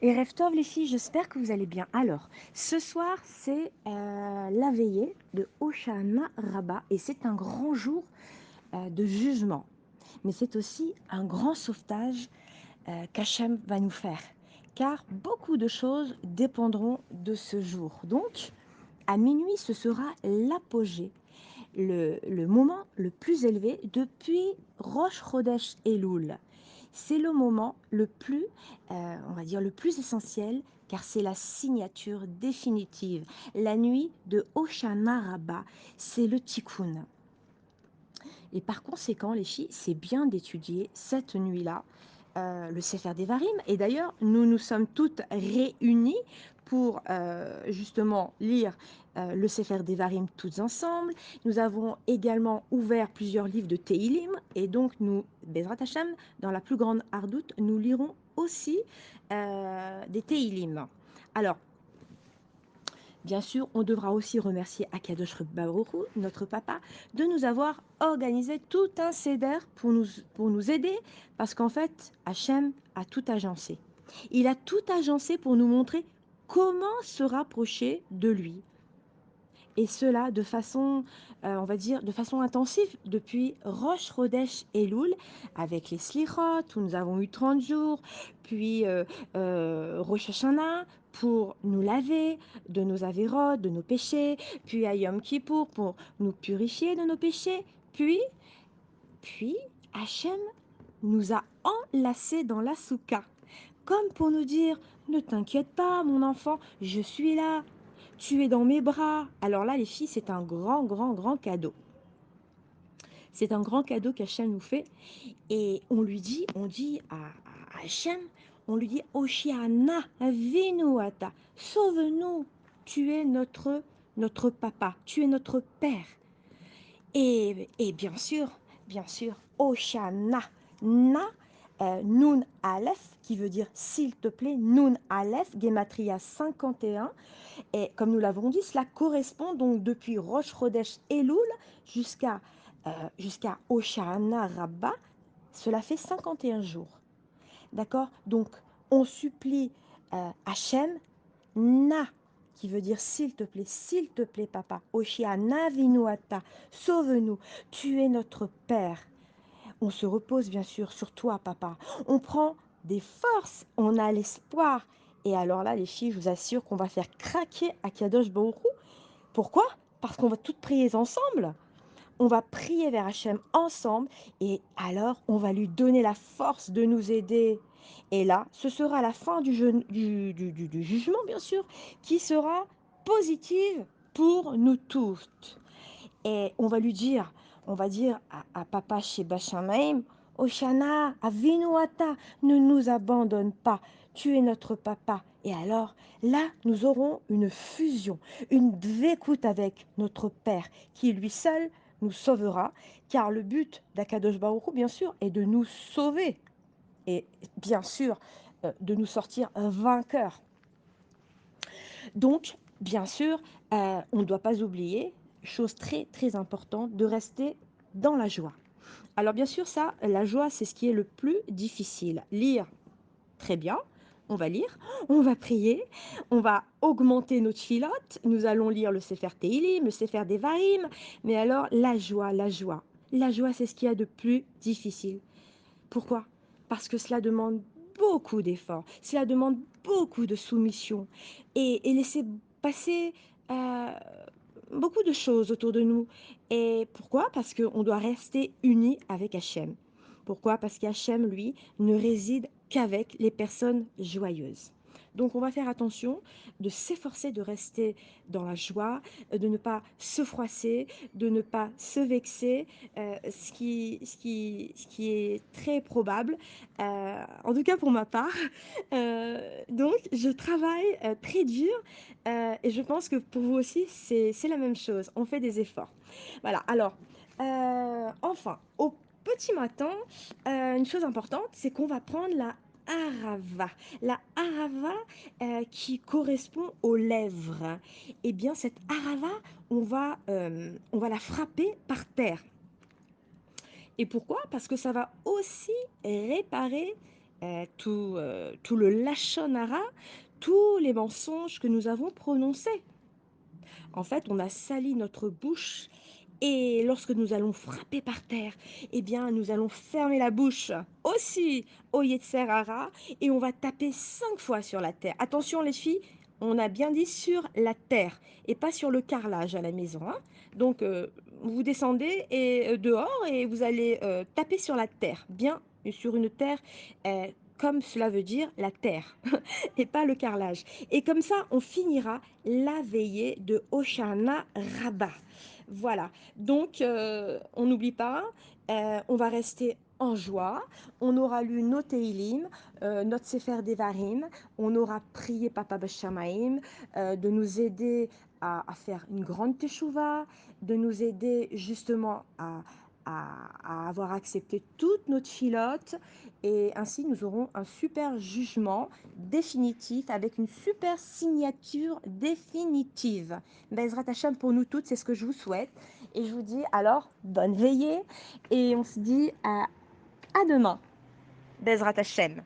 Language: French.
Erev Tov les filles, j'espère que vous allez bien. Alors, ce soir, c'est la veillée de Hoshana Rabbah et c'est un grand jour de jugement. Mais c'est aussi un grand sauvetage qu'Hachem va nous faire. Car beaucoup de choses dépendront de ce jour. Donc, à minuit, ce sera l'apogée, le moment le plus élevé depuis Rosh Chodesh Elul. C'est le moment le plus, on va dire, le plus essentiel, car c'est la signature définitive. La nuit de Hoshana Rabbah, c'est le Tikkun. Et par conséquent, les filles, c'est bien d'étudier cette nuit-là le Sefer Devarim. Et d'ailleurs, nous nous sommes toutes réunies pour justement lire le Sefer Devarim toutes ensemble. Nous avons également ouvert plusieurs livres de Teilim. Et donc, nous, Bezrat Hashem, dans la plus grande hardoute, nous lirons aussi des Teilim. Alors, bien sûr, on devra aussi remercier Akadosh Baruch Hu, notre papa, de nous avoir organisé tout un seder pour nous aider, parce qu'en fait, Hachem a tout agencé. Il a tout agencé pour nous montrer comment se rapprocher de lui. Et cela de façon, on va dire, de façon intensive depuis Rosh Chodesh Elul, avec les Slichot, où nous avons eu 30 jours, puis Rosh Hashanah, pour nous laver de nos avérotes, de nos péchés, puis à Yom Kippour, pour nous purifier de nos péchés, puis Hachem nous a enlacés dans la soukha, comme pour nous dire, ne t'inquiète pas, mon enfant, je suis là, tu es dans mes bras. Alors là, les filles, c'est un grand, grand, grand cadeau. C'est un grand cadeau qu'Hachem nous fait. Et on dit à Hachem, on lui dit, Oshiana, Vinuata, sauve-nous, tu es notre papa, tu es notre père. Et bien sûr, Oshana, Na, Nun Aleph, qui veut dire s'il te plaît, Nun Aleph, Gematria 51. Et comme nous l'avons dit, cela correspond donc depuis Rosh Chodesh Elul jusqu'à jusqu'à Hoshana Rabbah, cela fait 51 jours. D'accord. Donc, on supplie Hachem, Na, qui veut dire s'il te plaît, papa. Oshana Vinuata, sauve-nous, tu es notre Père. On se repose bien sûr sur toi, papa. On prend des forces, on a l'espoir. Et alors là, les filles, je vous assure qu'on va faire craquer Akadosh Baruch Hu. Pourquoi? Parce qu'on va toutes prier ensemble. On va prier vers Hachem ensemble et alors on va lui donner la force de nous aider. Et là, ce sera la fin du jugement, bien sûr, qui sera positive pour nous toutes. Et on va dire à papa chez Bachamaim, Oshana, Avinuata, ne nous abandonne pas, tu es notre papa. Et alors, là, nous aurons une fusion, une dvécoute avec notre Père, qui lui seul nous sauvera, car le but d'Akadosh Baruch Hu, bien sûr, est de nous sauver, et bien sûr, de nous sortir vainqueurs. Donc, bien sûr, on ne doit pas oublier, chose très très importante, de rester dans la joie. Alors bien sûr, ça, la joie, c'est ce qui est le plus difficile. Lire, très bien, on va lire, on va prier, on va augmenter notre filote, nous allons lire le Sefer Teilim, le Sefer Devarim, mais alors la joie, la joie. La joie, c'est ce qu'il y a de plus difficile. Pourquoi? Parce que cela demande beaucoup d'efforts, cela demande beaucoup de soumission et laisser passer euh, beaucoup de choses autour de nous. Et pourquoi? Parce qu'on doit rester unis avec Hachem. Pourquoi? Parce qu'Hachem, lui, ne réside qu'avec les personnes joyeuses. Donc on va faire attention de s'efforcer de rester dans la joie, de ne pas se froisser, de ne pas se vexer, ce qui est très probable, en tout cas pour ma part. Donc je travaille très dur et je pense que pour vous aussi c'est la même chose, on fait des efforts. Voilà, alors enfin, au petit matin, une chose importante, c'est qu'on va prendre la harava. La harava qui correspond aux lèvres. Eh bien, cette harava, on va la frapper par terre. Et pourquoi? Parce que ça va aussi réparer tout le lachon hara, tous les mensonges que nous avons prononcés. En fait, on a sali notre bouche et lorsque nous allons frapper par terre, eh bien, nous allons fermer la bouche aussi au Yetzer hara et on va taper 5 fois sur la terre. Attention les filles, on a bien dit sur la terre et pas sur le carrelage à la maison, hein. Donc, vous descendez et dehors et vous allez, taper sur la terre, bien sur une terre, comme cela veut dire la terre et pas le carrelage. Et comme ça, on finira la veillée de Hoshana Rabbah. Voilà, donc on n'oublie pas, on va rester en joie, on aura lu nos Teilim, notre Sefer Devarim, on aura prié Papa Bashamaim, de nous aider faire une grande teshuva, de nous aider justement à avoir accepté toutes nos filotes et ainsi nous aurons un super jugement définitif avec une super signature définitive. Bezrat Hachem pour nous toutes, c'est ce que je vous souhaite. Et je vous dis alors bonne veillée et on se dit à demain. Bezrat Hachem.